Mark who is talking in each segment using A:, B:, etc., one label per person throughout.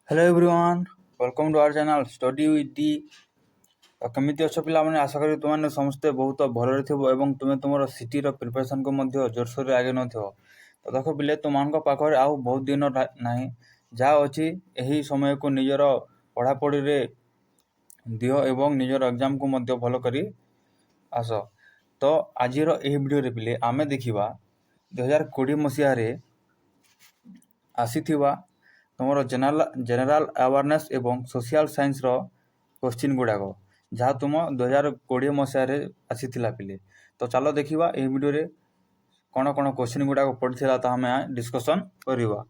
A: Hello everyone, welcome to our channel study with D. तो केमिति अछ पिलामाने, आशा करी तुमने समस्ते बहुत भलरे थिबो एवं तुमे तुमर सिटी रो प्रिपरेशन को मध्य जोरसोर रे आगे नथिबो। तो देखो पिले तुमनको पाखरे आउ बहुत दिन नाही जा अछि एही समय को निजर पढ़ा पढ़ी रे दियो एवं निजर एग्जाम को मध्य भलो करी आस। तो आजिर एही वीडियो रे पिले आमे देखिबा 2020 मसिया रे आसीथिबा तुमर जनरल अवेयरनेस एवं सोशल साइंस रो क्वेश्चन गुड़ाक जहाँ तुम 2020 मसीह आसीथिला पिले। तो चलो देखिबा एही वीडियो रे कौन कौन क्वेश्चन गुड़ाक पड़थिला ता हमें डिस्कशन करिबा।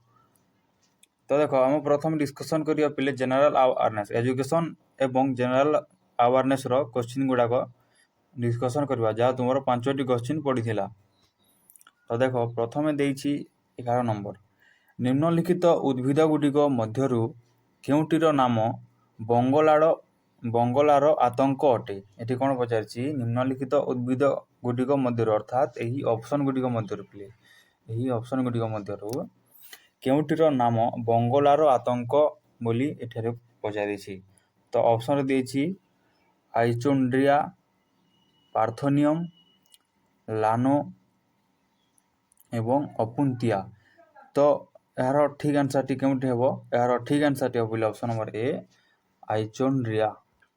A: तो देखो हम प्रथम डिस्कशन करिया पिले जनरल अवेयरनेस एजुकेशन एवं जनरल अवेयरनेस रो क्वेश्चन गुड़ाक डिस्कशन करिबा जहाँ तुमर 5टी क्वेश्चन पड़िथिला। तो देखो प्रथमे देइछि 11 नंबर, निम्नलिखित उद्भिद गुड़िक मध्यरु केउटिर नाम बंगलार आतंक अटे। एटी कौन पचारछि, निम्नलिखित उद्भिद गुड़िक मध्यरु अर्थात एही ऑप्शन गुड़िक मध्यरु पिले एही ऑप्शन गुड़िक मध्यरु केउटिर नाम बंगलार आतंक बोली एठारे पचारिछि। तो ऑप्शन रे देछि आइचोन्ड्रिया, पार्थोनियम, लानो एवं अपुंतिया। तो यार ठीक आंसर टी केउटी हेबो, यार ठीक आंसर टी हेबो ऑप्शन नंबर ए आइचोन्ड्रिया।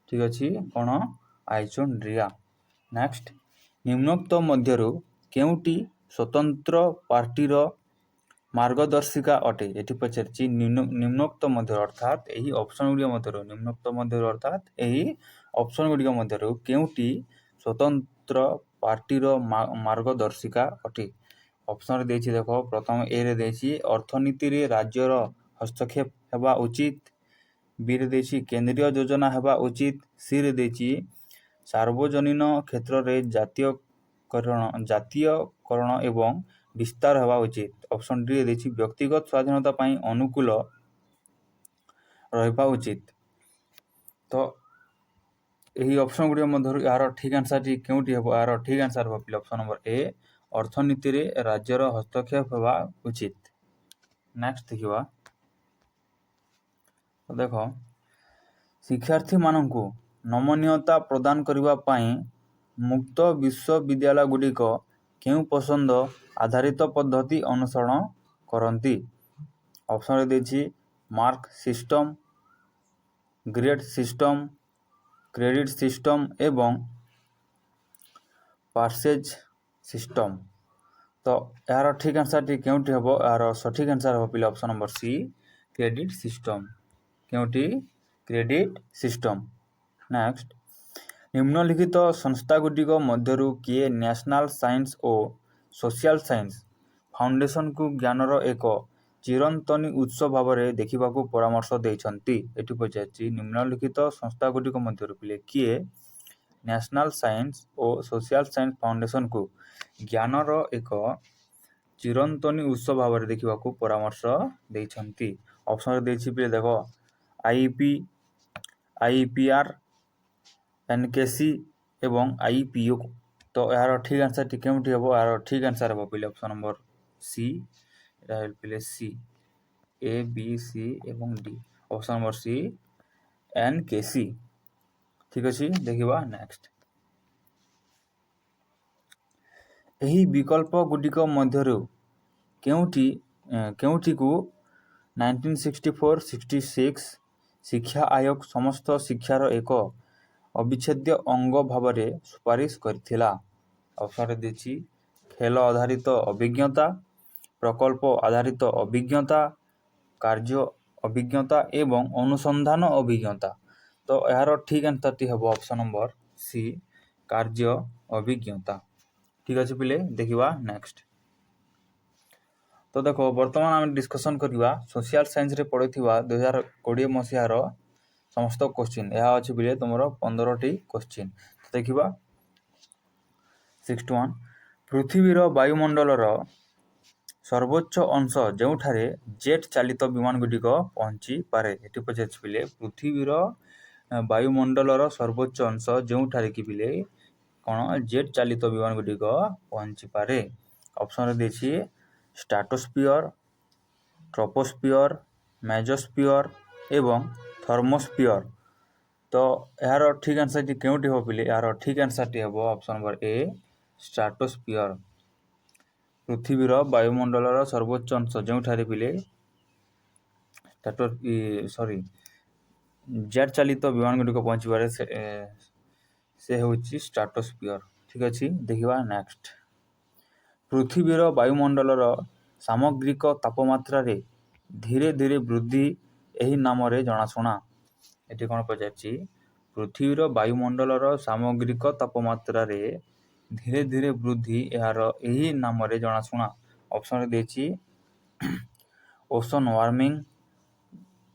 A: ठीक अछि, कोन आइचोन्ड्रिया। नेक्स्ट, निम्नोक्त मध्यरु केउटी स्वतंत्र पार्टीर मार्गदर्शिका अटे। एटी पचारछि निम्नोक्त मध्य अर्थात एही ऑप्शन गुडी मध्यरु निम्नोक्त मध्यरु अर्थात एही ऑप्शन गुडी मध्यरु केउटी स्वतंत्र पार्टीर मार्गदर्शिका अटे। ऑप्शन रे देछि देखो प्रथम ए रे देछि अर्थनीति रे राज्यर हस्तक्षेप हेबा उचित, बी रे देछि केंद्रीय योजना हेबा उचित, सी रे देछि सार्वजनीन क्षेत्र रे जातीयकरण एवं विस्तार हेबा उचित, ऑप्शन डी रे देछि व्यक्तिगत स्वाधीनता पई अनुकूल रहबा उचित। तो एही ऑप्शन गुडी मध्यरु यार ठीक आंसर टी केउटी हेबो, यार ठीक आंसर हेबो ऑप्शन नंबर ए अर्थनीति रे राज्यर हस्तक्षेप हेबा उचित। नेक्स्ट देखिबा। तो देखो शिक्षार्थी माननकु नमनीयता प्रदान करिबा पई मुक्त विश्वविद्यालय गुडिक केउ पसंद आधारित पद्धति अनुसरण करंती। ऑप्शन रे देछि mark system, grade system, credit system एवं पार्सेज सिस्टम। तो यार ठीक आंसर टी केउटी हेबो, यार सठिक आंसर हेबो पिले option number C credit system. केउटी क्रेडिट सिस्टम। नेक्स्ट, निम्नलिखित संस्था गुडिक मध्यरु किए नेशनल साइंस ओ सोशल साइंस फाउंडेशन को ज्ञानर एक चिरंतनी उत्सव भाव में देखिबाकू परामर्श देइछंती। एटी पचारछि निम्नलिखित संस्था गुडिक मध्यरु पिले किए नेशनल साइंस और सोशल साइंस फाउंडेशन को ज्ञानर एक चिरंतनी उत्सव भाव में देखिबाकू परामर्श देइछंती। ऑप्शन रे देछि पिले देखो आईपी, आईपीआर, एनकेसी एवं आईपीओ। तो यार ठीक आंसर टी केउटी हेबो, यार ठीक आंसर हेबो पिले ऑप्शन नंबर सी, एटा हेल पिले सी ए बी सी एवं डी, ऑप्शन नंबर सी एनकेसी। ठीक अछि, देखिबा नेक्स्ट। एही विकल्प गुडिक मध्यरु केउटी को 1964-66 शिक्षा आयोग समस्त शिक्षार एक अविच्छेद्य अंग भाव में सुपारिश करथिला। ऑप्शन रे देछि खेल आधारित अभिज्ञता, प्रकल्प आधारित अभिज्ञता, कार्य अभिज्ञता एवं अनुसंधान अभिज्ञता। तो यार ठीक आंसर टी हेबो ऑप्शन नंबर सी कार्य अभिज्ञता। ठीक अछि पिले, देखिबा नेक्स्ट। तो देखो वर्तमान आम डिस्कशन करिबा सोशल साइंस रे पढिथिबा 2020 मसिया रो समस्त क्वेश्चन। यह अछि पिले तुमरो 15टी क्वेश्चन। तो देखिबा 61, पृथ्वीर वायुमंडलर सर्वोच्च अंश जेउठारे जेट चालित विमान गुडिक पहुंची पारे। एटी पचारछि पिले पृथ्वीर वायुमंडलर सर्वोच्च अंश जेउठारे कि पिले कोन जेट चालित विमान गुडिक पहुंची पारे। ऑप्शन रे देछि स्ट्राटोस्फियर, ट्रोपोस्फियर, मेजोस्फियर ଏବଂ ଥର୍ମୋସ୍ଫିୟର। ତ ଏହାର ଠିକ୍ ଆନ୍ସର୍ଟି କେଉଁଠି ହେବ ପିଲେ? ଏହାର ଠିକ୍ ଆନ୍ସର୍ଟି ହେବ ଅପସନ୍ ନମ୍ବର ଏ ଷ୍ଟ୍ରାଟୋସ୍ଫିୟର। ପୃଥିବୀର ବାୟୁମଣ୍ଡଳର ସର୍ବୋଚ୍ଚ ଅଂଶ ଯେଉଁଠାରେ ପିଲେ ଜେଟ୍ ଚାଳିତ ବିମାନଗୁଡ଼ିକ ପହଞ୍ଚିବାରେ ସେ ହେଉଛି ଷ୍ଟ୍ରାଟୋସ୍ଫିୟର। ଠିକ୍ ଅଛି, ଦେଖିବା ନେକ୍ସଟ। ପୃଥିବୀର ବାୟୁମଣ୍ଡଳର ସାମଗ୍ରିକ ତାପମାତ୍ରାରେ ଧୀରେ ଧୀରେ ବୃଦ୍ଧି ଏହି ନାମରେ ଜଣାଶୁଣା। ଏଠି କ'ଣ ପଚାରିଛି? ପୃଥିବୀର ବାୟୁମଣ୍ଡଳର ସାମଗ୍ରିକ ତାପମାତ୍ରାରେ ଧୀରେ ଧୀରେ ବୃଦ୍ଧି ଏହି ନାମରେ ଜଣାଶୁଣା। ଅପସନ୍ରେ ଦେଇଛି ozone warming,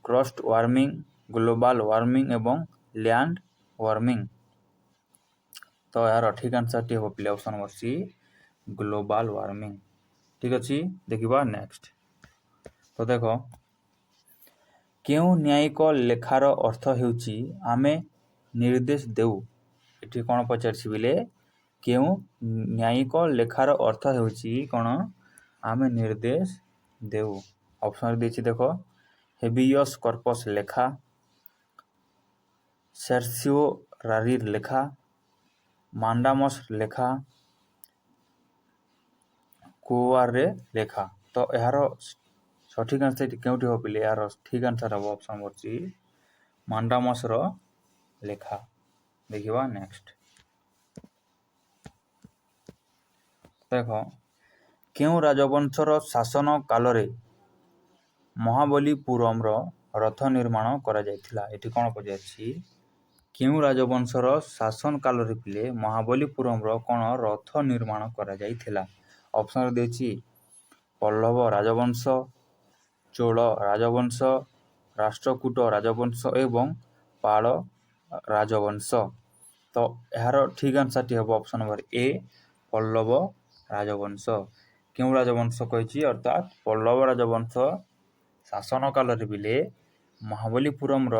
A: crust warming, global warming ଏବଂ ଲ୍ୟାଣ୍ଡ ୱାର୍ମିଂ। ତ ଏହାର ଠିକ୍ ଆନ୍ସର୍ଟି ହେବ ପିଲେ option number C global warming. ଠିକ୍ ଅଛି, ଦେଖିବା ନେକ୍ସଟ। ତ ଦେଖ, କେଉଁ ନ୍ୟାୟିକ ଲେଖାର ଅର୍ଥ ହେଉଛି ଆମେ ନିର୍ଦ୍ଦେଶ ଦେଉ? ଏଠି କ'ଣ ପଚାରିଛି ପିଲେ? କେଉଁ ନ୍ୟାୟିକ ଲେଖାର ଅର୍ଥ ହେଉଛି କ'ଣ? ଆମେ ନିର୍ଦ୍ଦେଶ ଦେଉ। ଅପସନ୍ରେ ଦେଇଛି ଦେଖ, ହେବିୟସ୍ କର୍ପସ୍ ଲେଖା, ସେର୍ସିଓରାରିର୍ ଲେଖା, ମାଣ୍ଡାମସ୍ ଲେଖା, କୋୱାରେ ଲେଖା। ତ ଏହାର ସଠିକ୍ ଆନ୍ସର୍ଟି କେଉଁଠି ହେବ ପିଲେ? ଏହାର ଠିକ୍ ଆନ୍ସର୍ ହେବ ଅପସନ୍ ନମ୍ବର ସି ମାଣ୍ଡାମସ୍ର ଲେଖା। ଦେଖିବା ନେକ୍ସଟ। ଦେଖ, କେଉଁ ରାଜବଂଶର ଶାସନ କାଳରେ ମହାବଲୀପୁରମର ରଥ ନିର୍ମାଣ କରାଯାଇଥିଲା? ଏଠି କ'ଣ ପଚାରିଛି? କେଉଁ ରାଜବଂଶର ଶାସନ କାଳରେ ପିଲେ ମହାବଲୀପୁରମର କ'ଣ ରଥ ନିର୍ମାଣ କରାଯାଇଥିଲା? ଅପସନ୍ରେ ଦେଇଛି ପଲ୍ଲବ ରାଜବଂଶ, ଚୋଳ ରାଜବଂଶ, ରାଷ୍ଟ୍ରକୂଟ ରାଜବଂଶ ଏବଂ ପାଳ ରାଜବଂଶ। ତ ଏହାର ଠିକ୍ ଆନ୍ସର୍ଟି ହେବ ଅପସନ୍ ନମ୍ବର ଏ ପଲ୍ଲବ ରାଜବଂଶ। କେଉଁ ରାଜବଂଶ କହିଛି? ଅର୍ଥାତ୍ ପଲ୍ଲବ ରାଜବଂଶ ଶାସନ କାଳରେ ପିଲେ ମହାବଲୀପୁରମର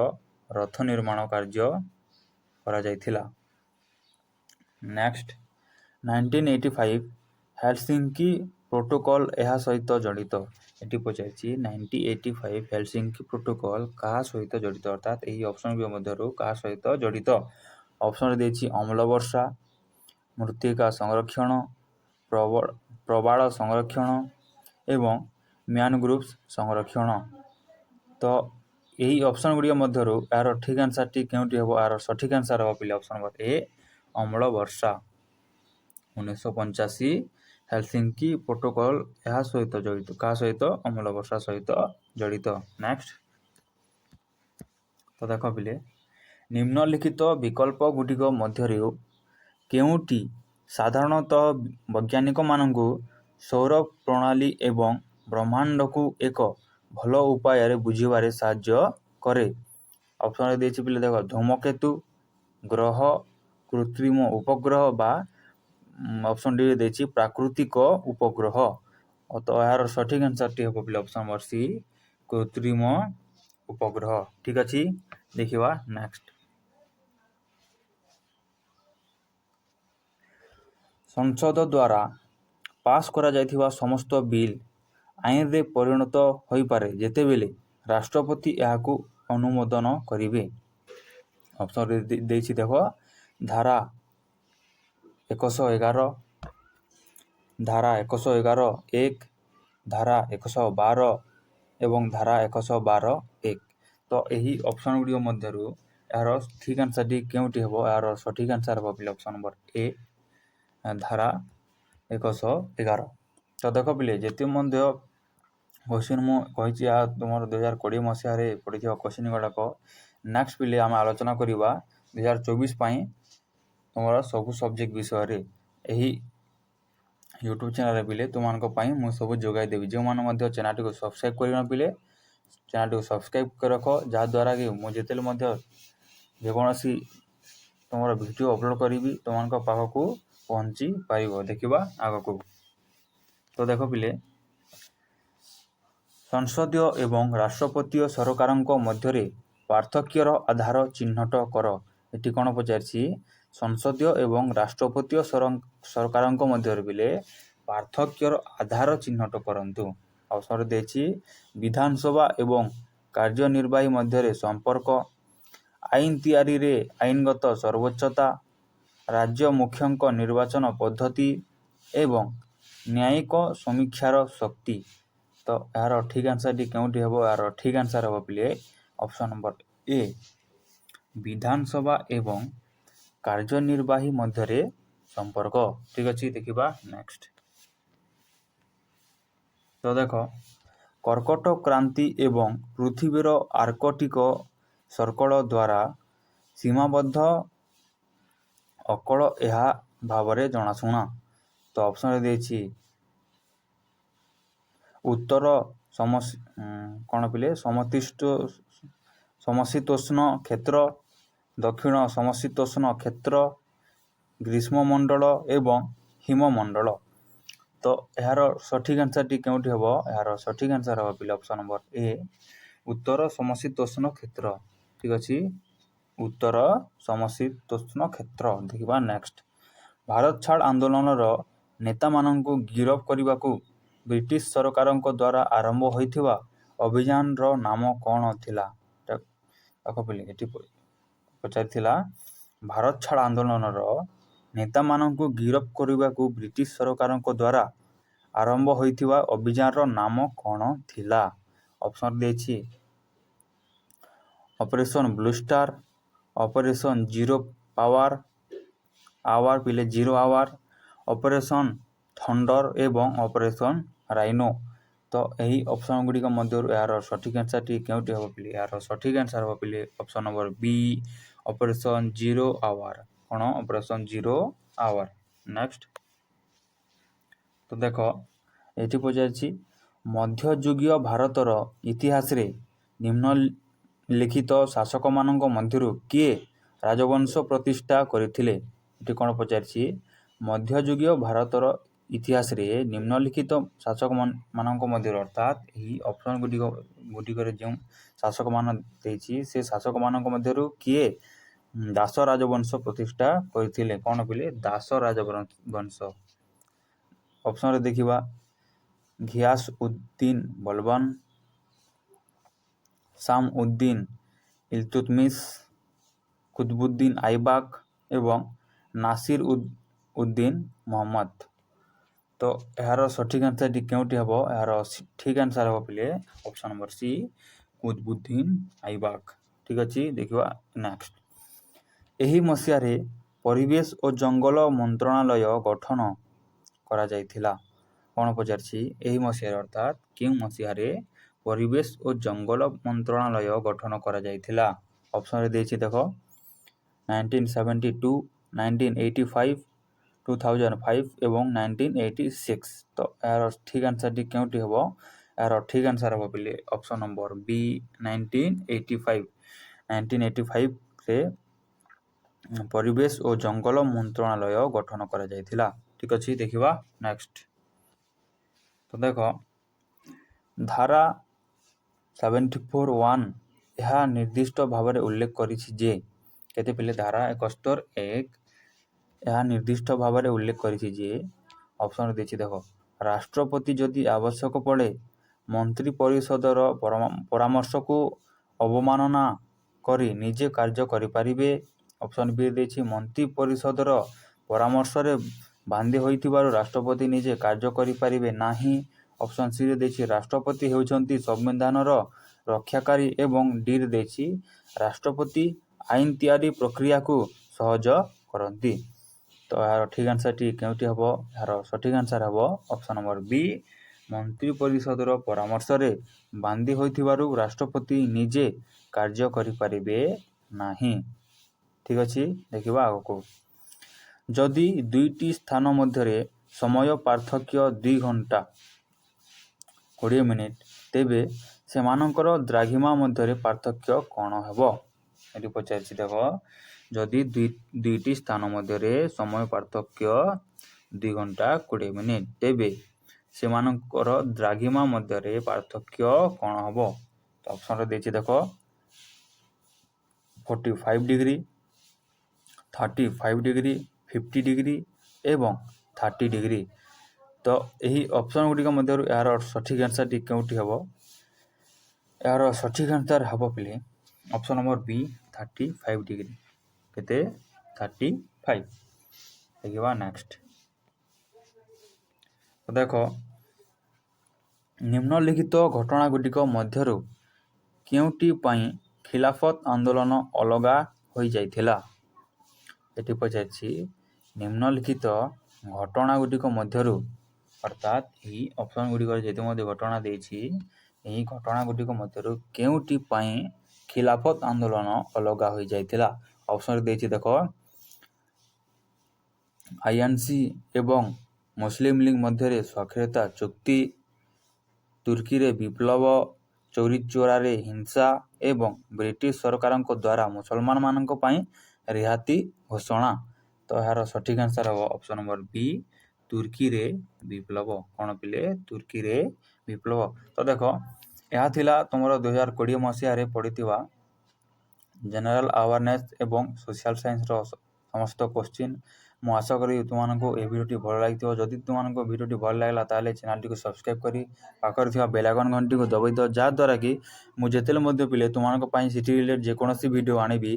A: ରଥ ନିର୍ମାଣ କାର୍ଯ୍ୟ କରାଯାଇଥିଲା। ନେକ୍ସଟ, 1985 ହେଲସିଙ୍କି ପ୍ରୋଟୋକଲ୍ ଏହା ସହିତ ଜଡ଼ିତ। ଏଠି ପଚାରିଛି 1985 ହେଲସିଙ୍କି ପ୍ରୋଟୋକଲ୍ କାହା ସହିତ ଜଡ଼ିତ? ଅର୍ଥାତ୍ ଏହି ଅପସନ୍ ମଧ୍ୟରୁ କାହା ସହିତ ଜଡ଼ିତ? ଅପସନ୍ରେ ଦେଇଛି ଅମ୍ଳ ବର୍ଷା, ମୃତ୍ତିକା ସଂରକ୍ଷଣ, ପ୍ରବାଳ ସଂରକ୍ଷଣ ଏବଂ ମ୍ୟାନଗ୍ରୋଭ୍ ସଂରକ୍ଷଣ। ତ ଏହି ଅପସନ୍ ଗୁଡ଼ିକ ମଧ୍ୟରୁ ଏହାର ଠିକ୍ ଆନ୍ସର୍ଟି କେଉଁଠି ହେବ? ଏହାର ସଠିକ୍ ଆନ୍ସର୍ ହେବ ପିଲେ ଅପସନ୍ ନମ୍ବର ଏ ଅମ୍ଳ ବର୍ଷା। 1985 ହେଲସିଙ୍କି ପ୍ରୋଟୋକଲ୍ ଏହା ସହିତ ଜଡ଼ିତ। କାହା ସହିତ? ଅମ୍ଳ ବର୍ଷା ସହିତ ଜଡ଼ିତ। ନେକ୍ସଟ। ତ ଦେଖ ପିଲେ, ନିମ୍ନଲିଖିତ ବିକଳ୍ପ ଗୁଡ଼ିକ ମଧ୍ୟରୁ କେଉଁଟି ସାଧାରଣତଃ ବୈଜ୍ଞାନିକମାନଙ୍କୁ ସୌର ପ୍ରଣାଳୀ ଏବଂ ବ୍ରହ୍ମାଣ୍ଡକୁ ଏକ ଭଲ ଉପାୟରେ ବୁଝିବାରେ ସାହାଯ୍ୟ କରେ? ଅପସନ୍ରେ ଦେଇଛି ପିଲେ ଦେଖ, ଧୂମକେତୁ, ଗ୍ରହ, କୃତ୍ରିମ ଉପଗ୍ରହ ବା ଅପସନ୍ ଡିରେ ଦେଇଛି ପ୍ରାକୃତିକ ଉପଗ୍ରହ। ତ ଏହାର ସଠିକ୍ ଆନ୍ସର୍ଟି ହେବ ପିଲେ ଅପସନ୍ ନମ୍ବର ସି କୃତ୍ରିମ ଉପଗ୍ରହ। ଠିକ୍ ଅଛି, ଦେଖିବା ନେକ୍ସଟ। ସଂସଦ ଦ୍ୱାରା ପାସ୍ କରାଯାଇଥିବା ସମସ୍ତ ବିଲ୍ ଆଇନରେ ପରିଣତ ହୋଇପାରେ ଯେତେବେଳେ ରାଷ୍ଟ୍ରପତି ଏହାକୁ ଅନୁମୋଦନ କରିବେ। ଅପସନ୍ରେ ଦେଇଛି ଦେଖ, ଧାରା 111, ଧାରା 111(1), ଧାରା 112 ଏବଂ ଧାରା 112(1). ତ ଏହି ଅପସନ୍ ଗୁଡ଼ିକ ମଧ୍ୟରୁ ଏହାର ଠିକ୍ ଆନ୍ସର୍ଟି କେଉଁଠି ହେବ? ଏହାର ସଠିକ୍ ଆନ୍ସର୍ ହେବ ପିଲେ ଅପସନ୍ ନମ୍ବର ଏ ଧାରା 111। ତ ଦେଖ ପିଲେ, ଯେତେ ମଧ୍ୟ କ୍ୱେଶ୍ଚିନ୍ ମୁଁ କହିଛି ଏହା ତୁମର 2020 ମସିହାରେ ପଡ଼ିଥିବା କ୍ୱେଶ୍ଚିନ୍ ଗୁଡ଼ାକ। ନେକ୍ସଟ ପିଲେ ଆମେ ଆଲୋଚନା କରିବା 2024 ପାଇଁ ତୁମର ସବୁ ସବଜେକ୍ଟ ବିଷୟରେ। ଏହି ୟୁଟ୍ୟୁବ୍ ଚ୍ୟାନେଲ୍ରେ ପିଲେ ତୁମମାନଙ୍କ ପାଇଁ ମୁଁ ସବୁ ଯୋଗାଇ ଦେବି। ଯେଉଁମାନେ ମଧ୍ୟ ଚ୍ୟାନେଲ୍ଟିକୁ ସବସ୍କ୍ରାଇବ୍ କରିନ ପିଲେ ଚ୍ୟାନେଲ୍ଟିକୁ ସବସ୍କ୍ରାଇବ୍ କରି ରଖ, ଯାହାଦ୍ୱାରା କି ମୁଁ ଯେତେବେଳେ ମଧ୍ୟ ଯେକୌଣସି ତୁମର ଭିଡ଼ିଓ ଅପଲୋଡ଼ କରିବି ତୁମମାନଙ୍କ ପାଖକୁ ପହଞ୍ଚି ପାରିବ। ଦେଖିବା ଆଗକୁ। ତ ଦେଖ ପିଲେ, ସଂସଦୀୟ ଏବଂ ରାଷ୍ଟ୍ରପତୀୟ ସରକାରଙ୍କ ମଧ୍ୟରେ ପାର୍ଥକ୍ୟର ଆଧାର ଚିହ୍ନଟ କର। ଏଠି କ'ଣ ପଚାରିଛି? ସଂସଦୀୟ ଏବଂ ରାଷ୍ଟ୍ରପତୀୟ ସରକାରଙ୍କ ମଧ୍ୟରେ ପିଲେ ପାର୍ଥକ୍ୟର ଆଧାର ଚିହ୍ନଟ କରନ୍ତୁ। ଅପସନ୍ରେ ଦେଇଛି ବିଧାନସଭା ଏବଂ କାର୍ଯ୍ୟନିର୍ବାହୀ ମଧ୍ୟରେ ସମ୍ପର୍କ, ଆଇନ ତିଆରିରେ ଆଇନଗତ ସର୍ବୋଚ୍ଚତା, ରାଜ୍ୟ ମୁଖ୍ୟଙ୍କ ନିର୍ବାଚନ ପଦ୍ଧତି ଏବଂ ନ୍ୟାୟିକ ସମୀକ୍ଷାର ଶକ୍ତି। ତ ଏହାର ଠିକ୍ ଆନ୍ସରଟି କେଉଁଠି ହେବ? ଏହାର ଠିକ୍ ଆନ୍ସର ହେବ ପିଲେ ଅପସନ୍ ନମ୍ବର ଏ, ବିଧାନସଭା ଏବଂ କାର୍ଯ୍ୟନିର୍ବାହୀ ମଧ୍ୟରେ ସମ୍ପର୍କ। ଠିକ୍ ଅଛି, ଦେଖିବା ନେକ୍ସଟ। ତ ଦେଖ, କର୍କଟ କ୍ରାନ୍ତି ଏବଂ ପୃଥିବୀର ଆର୍କଟିକ ସର୍କଳ ଦ୍ୱାରା ସୀମାବଦ୍ଧ ଅକଳ ଏହା ଭାବରେ ଜଣାଶୁଣା। ତ ଅପସନରେ ଦେଇଛି ଉତ୍ତର କ'ଣ ପିଲେ ସମଶୀତୋଷ୍ଣ କ୍ଷେତ୍ର, ଦକ୍ଷିଣ ସମଶୀତୋଷ୍ଣ କ୍ଷେତ୍ର, ଗ୍ରୀଷ୍ମମଣ୍ଡଳ ଏବଂ ହିମମଣ୍ଡଳ। ତ ଏହାର ସଠିକ୍ ଆନ୍ସରଟି କେଉଁଠି ହେବ? ଏହାର ସଠିକ୍ ଆନ୍ସର ହେବ ପିଲେ ଅପସନ୍ ନମ୍ବର ଏ, ଉତ୍ତର ସମଶୀତୋଷ୍ଣ କ୍ଷେତ୍ର। ଠିକ୍ ଅଛି, ଉତ୍ତର ସମଶୀତୋଷ୍ଣ କ୍ଷେତ୍ର। ଦେଖିବା ନେକ୍ସଟ। ଭାରତ ଛାଡ଼ ଆନ୍ଦୋଳନର ନେତାମାନଙ୍କୁ ଗିରଫ କରିବାକୁ ବ୍ରିଟିଶ ସରକାରଙ୍କ ଦ୍ୱାରା ଆରମ୍ଭ ହୋଇଥିବା ଅଭିଯାନର ନାମ କ'ଣ ଥିଲା? ଦେଖ ପିଲେ, ଏଠି ପଚାରିଥିଲା ଭାରତ ଛାଡ଼ ଆନ୍ଦୋଳନର ନେତାମାନଙ୍କୁ ଗିରଫ କରିବାକୁ ବ୍ରିଟିଶ ସରକାରଙ୍କ ଦ୍ୱାରା ଆରମ୍ଭ ହୋଇଥିବା ଅଭିଯାନର ନାମ କ'ଣ ଥିଲା? ଅପସନ୍ ଦେଇଛି operation blue star, operation zero hour ପିଲେ ଜିରୋ ଆୱାର, ଅପରେସନ୍ ଥଣ୍ଡର ଏବଂ ଅପରେସନ୍ ରାଇନୋ। ତ ଏହି ଅପସନ୍ ଗୁଡ଼ିକ ମଧ୍ୟରୁ ଏହାର ସଠିକ୍ ଆନ୍ସରଟି କେଉଁଠି ହେବ ପିଲେ? ଏହାର ସଠିକ୍ ଆନ୍ସର ହେବ ପିଲେ option number B, operation zero hour. କ'ଣ? Operation zero hour. ନେକ୍ସଟ। ତ ଦେଖ, ଏଠି ପଚାରିଛି ମଧ୍ୟଯୁଗୀୟ ଭାରତର ଇତିହାସରେ ନିମ୍ନଲିଖିତ ଶାସକମାନଙ୍କ ମଧ୍ୟରୁ କିଏ ରାଜବଂଶ ପ୍ରତିଷ୍ଠା କରିଥିଲେ? ଏଠି କ'ଣ ପଚାରିଛି? ମଧ୍ୟଯୁଗୀୟ ଭାରତର ଇତିହାସରେ ନିମ୍ନଲିଖିତ ଶାସକମାନଙ୍କ ମଧ୍ୟରୁ, ଅର୍ଥାତ୍ ଏହି ଅପସନ୍ ଗୁଡ଼ିକରେ ଯେଉଁ ଶାସକମାନ ଦେଇଛି ସେ ଶାସକମାନଙ୍କ ମଧ୍ୟରୁ କିଏ ଦାସ ରାଜବଂଶ ପ୍ରତିଷ୍ଠା କରିଥିଲେ? କ'ଣ ପିଲେ? ଦାସ ରାଜବଂଶ। ଅପସନରେ ଦେଖିବା ଘିଆସ ଉଦ୍ଦିନ ବଲବନ, ସାମ ଉଦ୍ଦିନ ଇଲତୁତମିଶ, କୁତବୁଦ୍ଦିନ ଆଇବାକ ଏବଂ ନାସିର ଉଦ୍ଦିନ ମହମ୍ମଦ। ତ ଏହାର ସଠିକ୍ ଆନ୍ସରଟି କେଉଁଠି ହେବ? ଏହାର ଠିକ୍ ଆନ୍ସର ହେବ ପିଲେ ଅପସନ୍ ନମ୍ବର ସି, କୁତବୁଦ୍ଦିନ ଆଇବାକ। ଠିକ୍ ଅଛି, ଦେଖିବା ନେକ୍ସଟ। ଏହି ମସିହାରେ ପରିବେଶ ଓ ଜଙ୍ଗଲ ମନ୍ତ୍ରଣାଳୟ ଗଠନ କରାଯାଇଥିଲା। କ'ଣ ପଚାରିଛି? ଏହି ମସିହାରେ, ଅର୍ଥାତ୍ କେଉଁ ମସିହାରେ ପରିବେଶ ଓ ଜଙ୍ଗଲ ମନ୍ତ୍ରଣାଳୟ ଗଠନ କରାଯାଇଥିଲା? ଅପସନରେ ଦେଇଛି ଦେଖ 1972, 1985, 2005 ଏବଂ 1986। ତ ଏହାର ଠିକ୍ ଆନ୍ସରଟି କେଉଁଠି ହେବ? ଏହାର ଠିକ୍ ଆନ୍ସର ହେବ ପିଲେ ଅପସନ୍ ନମ୍ବର ବି, 1985। 1985ରେ ପରିବେଶ ଓ ଜଙ୍ଗଲ ମନ୍ତ୍ରଣାଳୟ ଗଠନ କରାଯାଇଥିଲା। ଠିକ୍ ଅଛି, ଦେଖିବା ନେକ୍ସଟ। ତ ଦେଖ, ଧାରା 74(1) ଏହା ନିର୍ଦ୍ଦିଷ୍ଟ ଭାବରେ ଉଲ୍ଲେଖ କରିଛି ଯେ, କେତେ ପିଲେ? ଧାରା 71(1) ଏହା ନିର୍ଦ୍ଦିଷ୍ଟ ଭାବରେ ଉଲ୍ଲେଖ କରିଛି ଯେ, ଅପସନ୍ ଦେଇଛି ଦେଖ, ରାଷ୍ଟ୍ରପତି ଯଦି ଆବଶ୍ୟକ ପଡ଼େ ମନ୍ତ୍ରୀ ପରିଷଦର ପରାମର୍ଶକୁ ଅବମାନନା କରି ନିଜେ କାର୍ଯ୍ୟ କରିପାରିବେ। ଅପସନ୍ ବି ଦେଇଛି ମନ୍ତ୍ରୀ ପରିଷଦର ପରାମର୍ଶରେ ବାନ୍ଧି ହୋଇଥିବାରୁ ରାଷ୍ଟ୍ରପତି ନିଜେ କାର୍ଯ୍ୟ କରିପାରିବେ ନାହିଁ। ଅପସନ୍ ସିରେ ଦେଇଛି ରାଷ୍ଟ୍ରପତି ହେଉଛନ୍ତି ସମ୍ବିଧାନର ରକ୍ଷାକାରୀ ଏବଂ ଡିରେ ଦେଇଛି ରାଷ୍ଟ୍ରପତି ଆଇନ ତିଆରି ପ୍ରକ୍ରିୟାକୁ ସହଜ କରନ୍ତି। ତ ଏହାର ଠିକ୍ ଆନ୍ସରଟି କେଉଁଠି ହେବ? ଏହାର ସଠିକ୍ ଆନ୍ସର ହେବ ଅପସନ୍ ନମ୍ବର ବି, ମନ୍ତ୍ରୀ ପରିଷଦର ପରାମର୍ଶରେ ବାନ୍ଧି ହୋଇଥିବାରୁ ରାଷ୍ଟ୍ରପତି ନିଜେ କାର୍ଯ୍ୟ କରିପାରିବେ ନାହିଁ। ଠିକ୍ ଅଛି, ଦେଖିବା ଆଗକୁ। ଯଦି ଦୁଇଟି ସ୍ଥାନ ମଧ୍ୟରେ ସମୟ ପାର୍ଥକ୍ୟ 2 ଘଣ୍ଟା 20 ମିନିଟ୍, ତେବେ ସେମାନଙ୍କର ଦ୍ରାଘିମା ମଧ୍ୟରେ ପାର୍ଥକ୍ୟ କ'ଣ ହେବ? ଏଠି ପଚାରିଛି ଦେଖ, ଯଦି ଦୁଇଟି ସ୍ଥାନ ମଧ୍ୟରେ ସମୟ ପାର୍ଥକ୍ୟ 2 ଘଣ୍ଟା 20 ମିନିଟ୍, ତେବେ ସେମାନଙ୍କର ଦ୍ରାଘିମା ମଧ୍ୟରେ ପାର୍ଥକ୍ୟ କ'ଣ ହେବ? ତ ଅପସନରେ ଦେଇଛି ଦେଖ 45 ଡିଗ୍ରୀ, 35 ଡିଗ୍ରୀ, 50 ଡିଗ୍ରୀ ଏବଂ 30 ଡିଗ୍ରୀ। ତ ଏହି ଅପସନ୍ ଗୁଡ଼ିକ ମଧ୍ୟରୁ ଏହାର ସଠିକ୍ ଆନ୍ସରଟି କେଉଁଠି ହେବ? यार सठिक आंसर हम पे ऑप्शन नंबर बी 35 डिग्री केते 35 देखा नेक्स्ट तो देख निम्नलिखित घटना गुड़िक मध्यरु केउटी पई खिलाफत आंदोलन अलगा हो जाइथिला एटी पचारछि निम्नलिखित घटना गुड़िक मध्यरु अर्थात यही ऑप्शन गुड़िक जेते मध्ये घटना देछि यही घटना गुड़िक मध्यरु केउटी पई खिलाफत आंदोलन अलगा हो जाइथिला ऑप्शन देछि देखो आईएनसी एवं मुस्लिम लीग मध्य स्वाक्षरता चुक्ति तुर्की रे विप्लव चोरी चोरारे हिंसा एवं ब्रिटिश सरकार द्वारा मुसलमान मानक पई रिहाती घोषणा तो यार सठिक आंसर हम ऑप्शन नंबर बी तुर्की रे विप्लव कौन पिले तुर्की रे विप्लव तो देख यह थिला तुमर 2020 मसीह रे पड़िथिबा जनरल अवेयरनेस एवं सोशल साइंस रो समस्त क्वेश्चन मु आशा करी तुमको ए वीडियो भल लगी जदि तुमको वीडियो भल लगला ताले चैनल टी को सब्सक्राइब करी पाखर थिबा बेल आइकन घंटी को दबाई दो जा द्वारा कि मु जेतेले मध्ये पिले तुमको पई सिटी रिलेटेड जे कोनोसी वीडियो आनिबी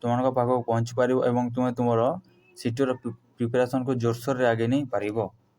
A: तुमको पाखक पहुंची पारिबो एवं तुमे तुमरो सिटी रो प्रिपरेशन को जोरसोर रे आगे नहीं पारिबो।